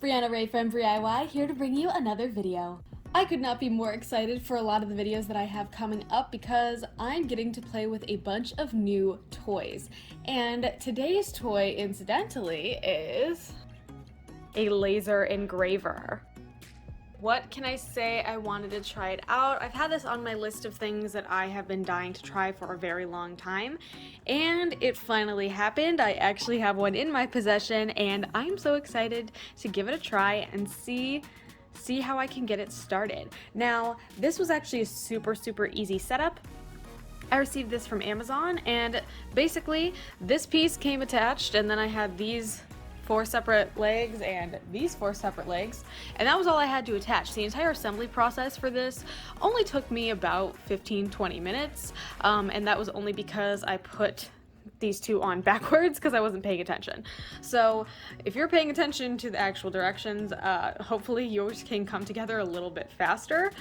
Brianna Ray from DIY here to bring you another video. I could not be more excited for a lot of the videos that I have coming up because I'm getting to play with a bunch of new toys. And today's toy, incidentally, is a laser engraver. What can I say? I wanted to try it out. I've had this on my list of things that I have been dying to try for a very long time, and it finally happened. I actually have one in my possession, and I'm so excited to give it a try and see how I can get it started. Now, this was actually a super easy setup. I received this from Amazon, and basically this piece came attached, and then I had these 4 separate legs and these 4 separate legs, and that was all I had to attach. The entire assembly process for this only took me about 15-20 minutes, and that was only because I put these two on backwards because I wasn't paying attention. So if you're paying attention to the actual directions, hopefully yours can come together a little bit faster.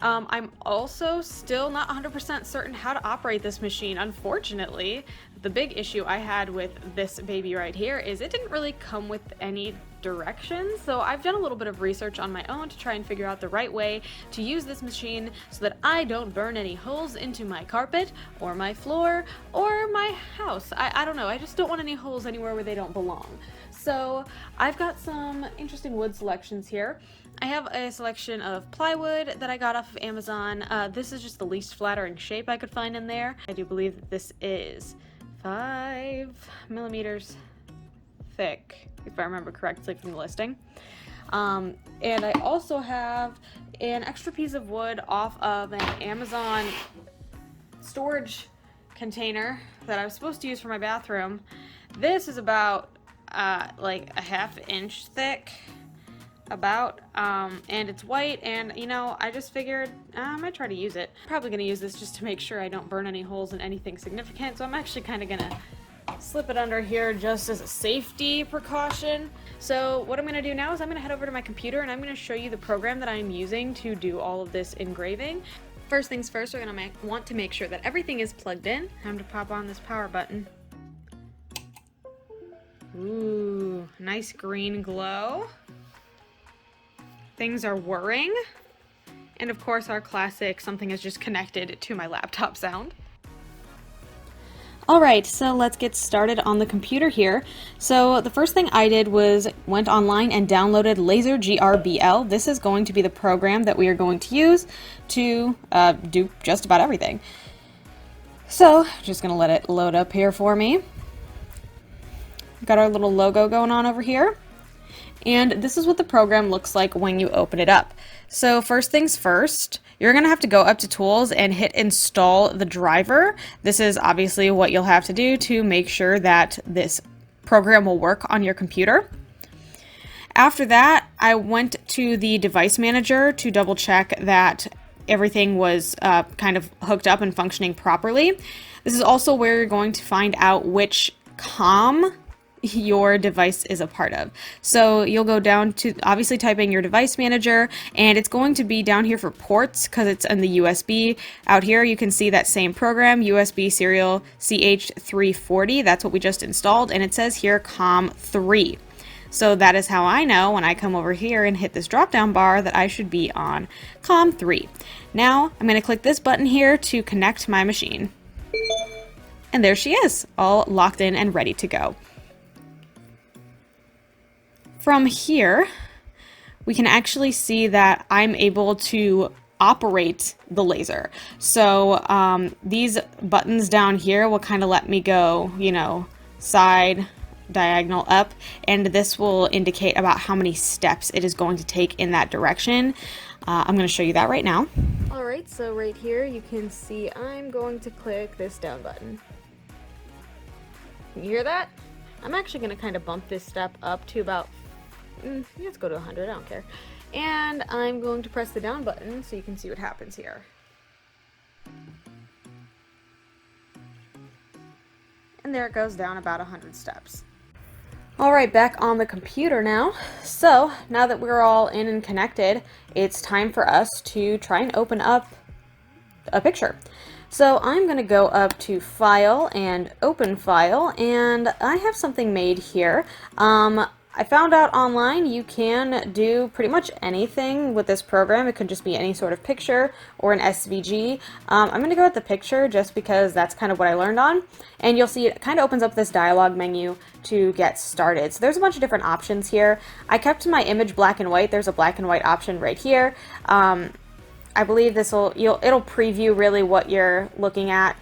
I'm also still not 100% certain how to operate this machine. Unfortunately, the big issue I had with this baby right here is it didn't really come with any directions, so I've done a little bit of research on my own to try and figure out the right way to use this machine so that I don't burn any holes into my carpet or my floor or my house. I don't know, I just don't want any holes anywhere where they don't belong. So I've got some interesting wood selections here. I have a selection of plywood that I got off of Amazon. This is just the least flattering shape I could find in there. I do believe that this is 5 millimeters thick, if I remember correctly from the listing. And I also have an extra piece of wood off of an Amazon storage container that I was supposed to use for my bathroom. This is about like a ½ inch thick, and it's white, and you know, I just figured I might try to use it. Probably gonna use this just to make sure I don't burn any holes in anything significant, so I'm actually kind of gonna slip it under here just as a safety precaution. So what I'm gonna do now is I'm gonna head over to my computer and I'm gonna show you the program that I'm using to do all of this engraving. First things first, we're gonna want to make sure that everything is plugged in. Time to pop on this power button. Ooh, nice green glow. Things are whirring. And of course our classic something is just connected to my laptop sound. Alright, so let's get started on the computer here. So the first thing I did was went online and downloaded LASER ENGRAVER. This is going to be the program that we are going to use to do just about everything. So just gonna let it load up here for me. Got our little logo going on over here. And this is what the program looks like when you open it up. So first things first, you're going to have to go up to Tools and hit Install the driver. This is obviously what you'll have to do to make sure that this program will work on your computer. After that, I went to the device manager to double check that everything was kind of hooked up and functioning properly. This is also where you're going to find out which COM your device is a part of. So you'll go down to obviously type in your device manager, and it's going to be down here for ports because it's in the USB. Out here you can see that same program, USB serial CH340. That's what we just installed, and it says here COM3. So that is how I know when I come over here and hit this drop down bar that I should be on COM3. Now I'm going to click this button here to connect my machine. And there she is, all locked in and ready to go. From here, we can actually see that I'm able to operate the laser. So these buttons down here will kind of let me go, you know, side, diagonal, up, and this will indicate about how many steps it is going to take in that direction. I'm going to show you that right now. Alright, so right here you can see I'm going to click this down button. Can you hear that? I'm actually going to kind of bump this step up to about let's go to 100, I don't care. And I'm going to press the down button so you can see what happens here. And there it goes down about 100 steps. Alright, back on the computer now. So, now that we're all in and connected, it's time for us to try and open up a picture. So I'm going to go up to File and Open File, and I have something made here. I found out online you can do pretty much anything with this program. It could just be any sort of picture or an SVG. I'm going to go with the picture just because that's kind of what I learned on. And you'll see it kind of opens up this dialog menu to get started. So there's a bunch of different options here. I kept my image black and white. There's a black and white option right here. I believe it'll preview really what you're looking at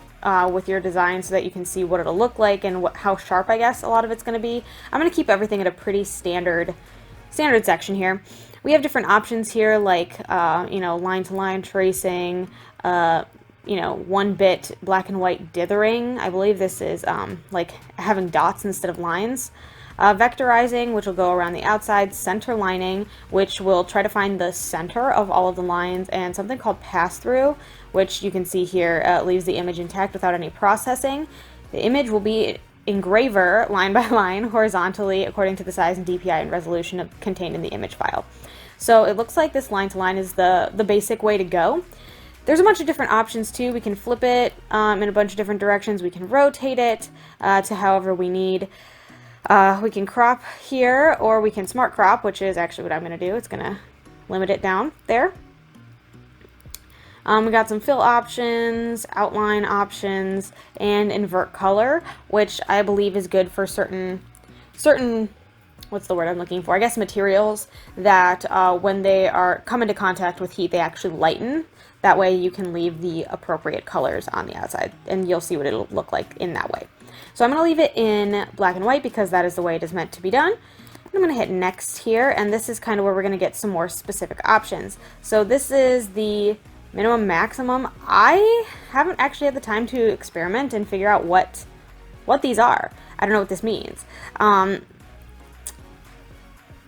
with your design so that you can see what it'll look like and how sharp, I guess, a lot of it's going to be. I'm going to keep everything at a pretty standard section here. We have different options here like, line-to-line tracing, 1-bit black and white dithering. I believe this is like having dots instead of lines. Vectorizing, which will go around the outside, center lining, which will try to find the center of all of the lines, and something called pass-through, which you can see here leaves the image intact without any processing. The image will be engraver line by line horizontally according to the size and DPI and resolution contained in the image file. So it looks like this line to line is the basic way to go. There's a bunch of different options too. We can flip it in a bunch of different directions. We can rotate it to however we need. We can crop here, or we can smart crop, which is actually what I'm going to do. It's going to limit it down there. We got some fill options, outline options, and invert color, which I believe is good for certain, what's the word I'm looking for? I guess materials that when they come into contact with heat, they actually lighten. That way you can leave the appropriate colors on the outside, and you'll see what it'll look like in that way. So I'm going to leave it in black and white because that is the way it is meant to be done. I'm going to hit next here, and this is kind of where we're going to get some more specific options. So this is the minimum maximum. I haven't actually had the time to experiment and figure out what these are. I don't know what this means.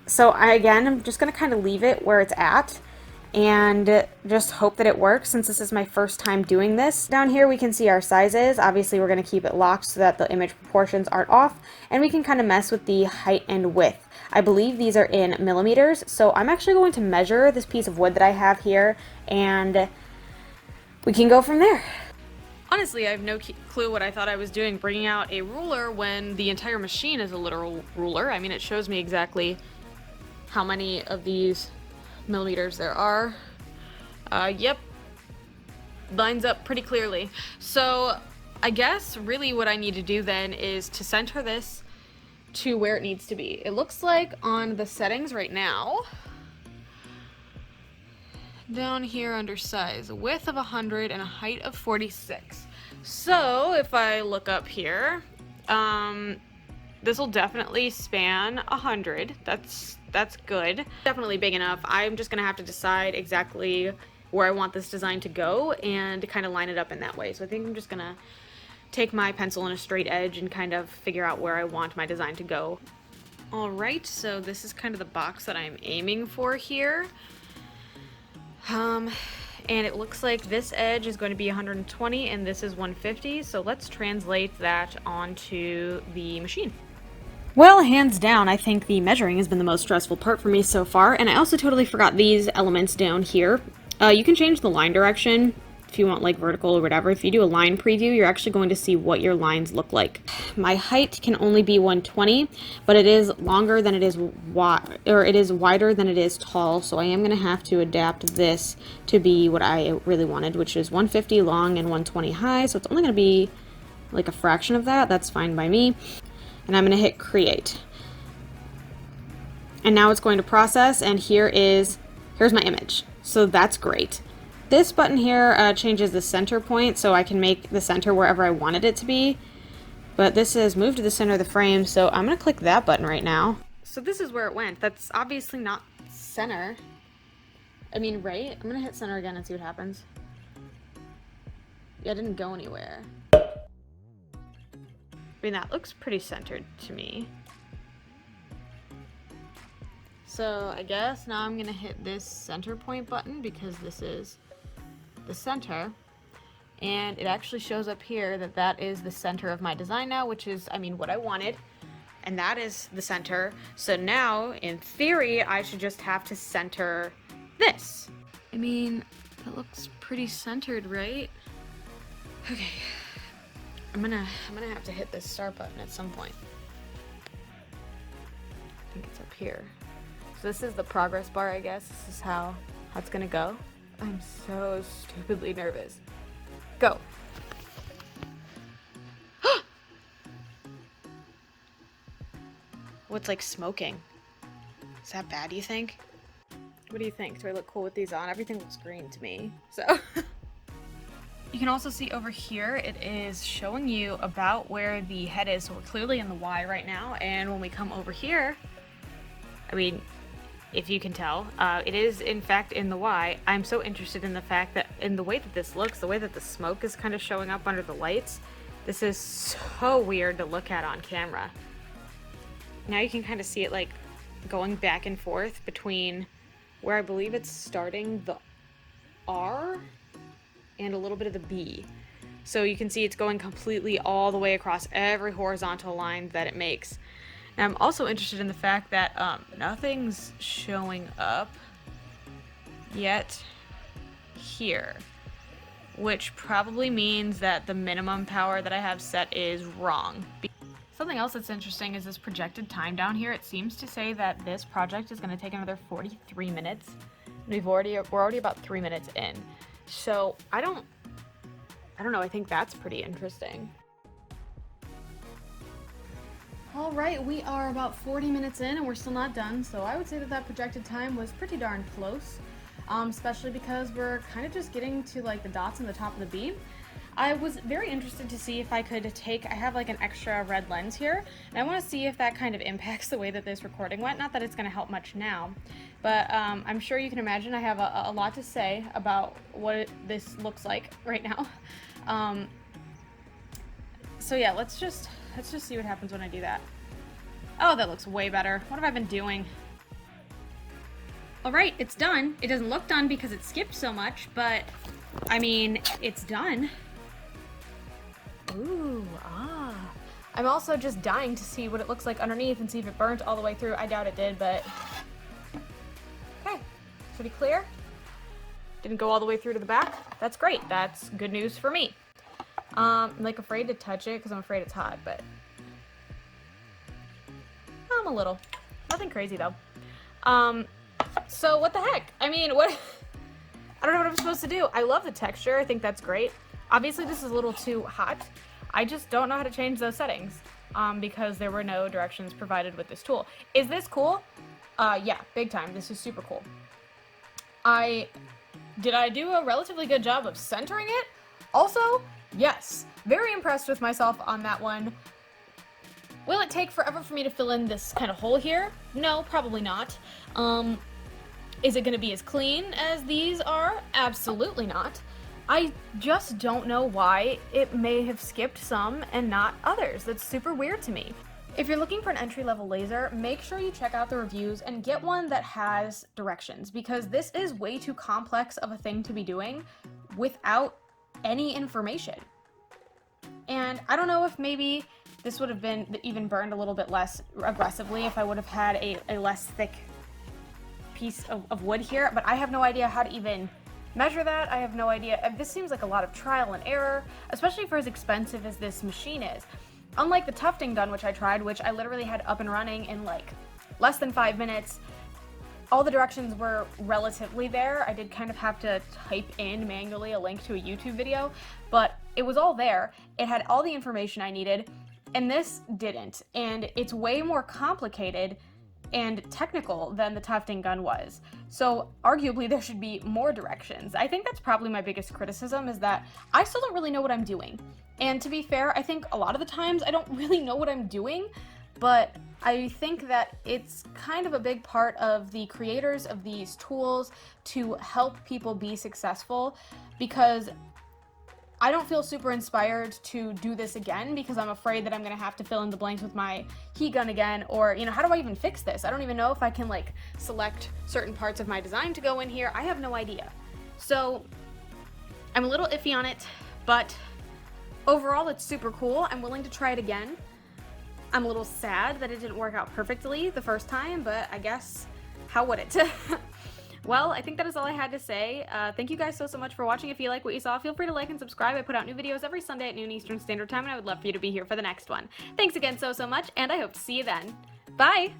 So I'm just going to kind of leave it where it's at and just hope that it works since this is my first time doing this. Down here we can see our sizes. Obviously we're going to keep it locked so that the image proportions aren't off, and we can kind of mess with the height and width. I believe these are in millimeters, so I'm actually going to measure this piece of wood that I have here, and we can go from there. Honestly, I have no clue what I thought I was doing bringing out a ruler when the entire machine is a literal ruler. I mean, it shows me exactly how many of these millimeters there are. Yep, lines up pretty clearly. So I guess really what I need to do then is to center this to where it needs to be. It looks like on the settings right now, down here under size, a width of 100 and a height of 46. So if I look up here, this will definitely span 100. That's good. Definitely big enough. I'm just gonna have to decide exactly where I want this design to go and kind of line it up in that way. So I think I'm just gonna take my pencil and a straight edge and kind of figure out where I want my design to go. All right, so this is kind of the box that I'm aiming for here. And it looks like this edge is going to be 120 and this is 150. So let's translate that onto the machine. Well, hands down, I think the measuring has been the most stressful part for me so far, and I also totally forgot these elements down here. You can change the line direction if you want like vertical or whatever. If you do a line preview, you're actually going to see what your lines look like. My height can only be 120, but it is longer than it is wide, or it is wider than it is tall, so I am going to have to adapt this to be what I really wanted, which is 150 long and 120 high, so it's only going to be like a fraction of that. That's fine by me. And I'm going to hit create. And now it's going to process, and here's my image. So that's great. This button here changes the center point, so I can make the center wherever I wanted it to be. But this is move to the center of the frame, so I'm going to click that button right now. So this is where it went. That's obviously not center. I mean, right? I'm going to hit center again and see what happens. Yeah, it didn't go anywhere. I mean, that looks pretty centered to me. So I guess now I'm gonna hit this center point button because this is the center. And it actually shows up here that that is the center of my design now, which is, I mean, what I wanted. And that is the center. So now, in theory, I should just have to center this. I mean, that looks pretty centered, right? Okay. I'm gonna have to hit this start button at some point. I think it's up here. So this is the progress bar, I guess. This is how it's gonna go. I'm so stupidly nervous. Go. What's like smoking? Is that bad, do you think? What do you think? Do I look cool with these on? Everything looks green to me, so. You can also see over here, it is showing you about where the head is. So we're clearly in the Y right now. And when we come over here, I mean, if you can tell, it is in fact in the Y. I'm so interested in the fact that in the way that this looks, the way that the smoke is kind of showing up under the lights, this is so weird to look at on camera. Now you can kind of see it like going back and forth between where I believe it's starting the R and a little bit of the B. So you can see it's going completely all the way across every horizontal line that it makes. And I'm also interested in the fact that nothing's showing up yet here, which probably means that the minimum power that I have set is wrong. Something else that's interesting is this projected time down here. It seems to say that this project is going to take another 43 minutes. We're already about 3 minutes in. So I don't know, I think that's pretty interesting. All right, we are about 40 minutes in and we're still not done, so I would say that that projected time was pretty darn close, especially because we're kind of just getting to like the dots on the top of the beam. I was very interested to see if I could I have like an extra red lens here, and I want to see if that kind of impacts the way that this recording went. Not that it's going to help much now, but I'm sure you can imagine I have a lot to say about what this looks like right now. So yeah, let's just see what happens when I do that. Oh, that looks way better. What have I been doing? All right, it's done. It doesn't look done because it skipped so much, but I mean, it's done. Ooh, ah. I'm also just dying to see what it looks like underneath and see if it burnt all the way through. I doubt it did, but okay, pretty clear. Didn't go all the way through to the back. That's great. That's good news for me. I'm like afraid to touch it because I'm afraid it's hot, but I'm a little. Nothing crazy though. So what the heck? I mean, what? I don't know what I'm supposed to do. I love the texture. I think that's great. Obviously, this is a little too hot. I just don't know how to change those settings because there were no directions provided with this tool. Is this cool? Yeah, big time. This is super cool. Did I do a relatively good job of centering it? Also, yes. Very impressed with myself on that one. Will it take forever for me to fill in this kind of hole here? No, probably not. Is it going to be as clean as these are? Absolutely not. I just don't know why it may have skipped some and not others. That's super weird to me. If you're looking for an entry-level laser, make sure you check out the reviews and get one that has directions, because this is way too complex of a thing to be doing without any information. And I don't know if maybe this would have been even burned a little bit less aggressively if I would have had a less thick piece of wood here, but I have no idea how to even measure that. I have no idea. This seems like a lot of trial and error, especially for as expensive as this machine is. Unlike the tufting gun, which I tried, which I literally had up and running in like less than 5 minutes, all the directions were relatively there. I did kind of have to type in manually a link to a YouTube video, but it was all there. It had all the information I needed, and this didn't. And it's way more complicated and technical than the tufting gun was. So arguably there should be more directions. I think that's probably my biggest criticism, is that I still don't really know what I'm doing. And to be fair, I think a lot of the times I don't really know what I'm doing, but I think that it's kind of a big part of the creators of these tools to help people be successful, because I don't feel super inspired to do this again because I'm afraid that I'm going to have to fill in the blanks with my heat gun again, or, you know, how do I even fix this? I don't even know if I can like select certain parts of my design to go in here. I have no idea. So I'm a little iffy on it, but overall it's super cool. I'm willing to try it again. I'm a little sad that it didn't work out perfectly the first time, but I guess how would it? Well, I think that is all I had to say. Thank you guys so much for watching. If you like what you saw, feel free to like and subscribe. I put out new videos every Sunday at noon Eastern Standard Time, and I would love for you to be here for the next one. Thanks again so much, and I hope to see you then. Bye!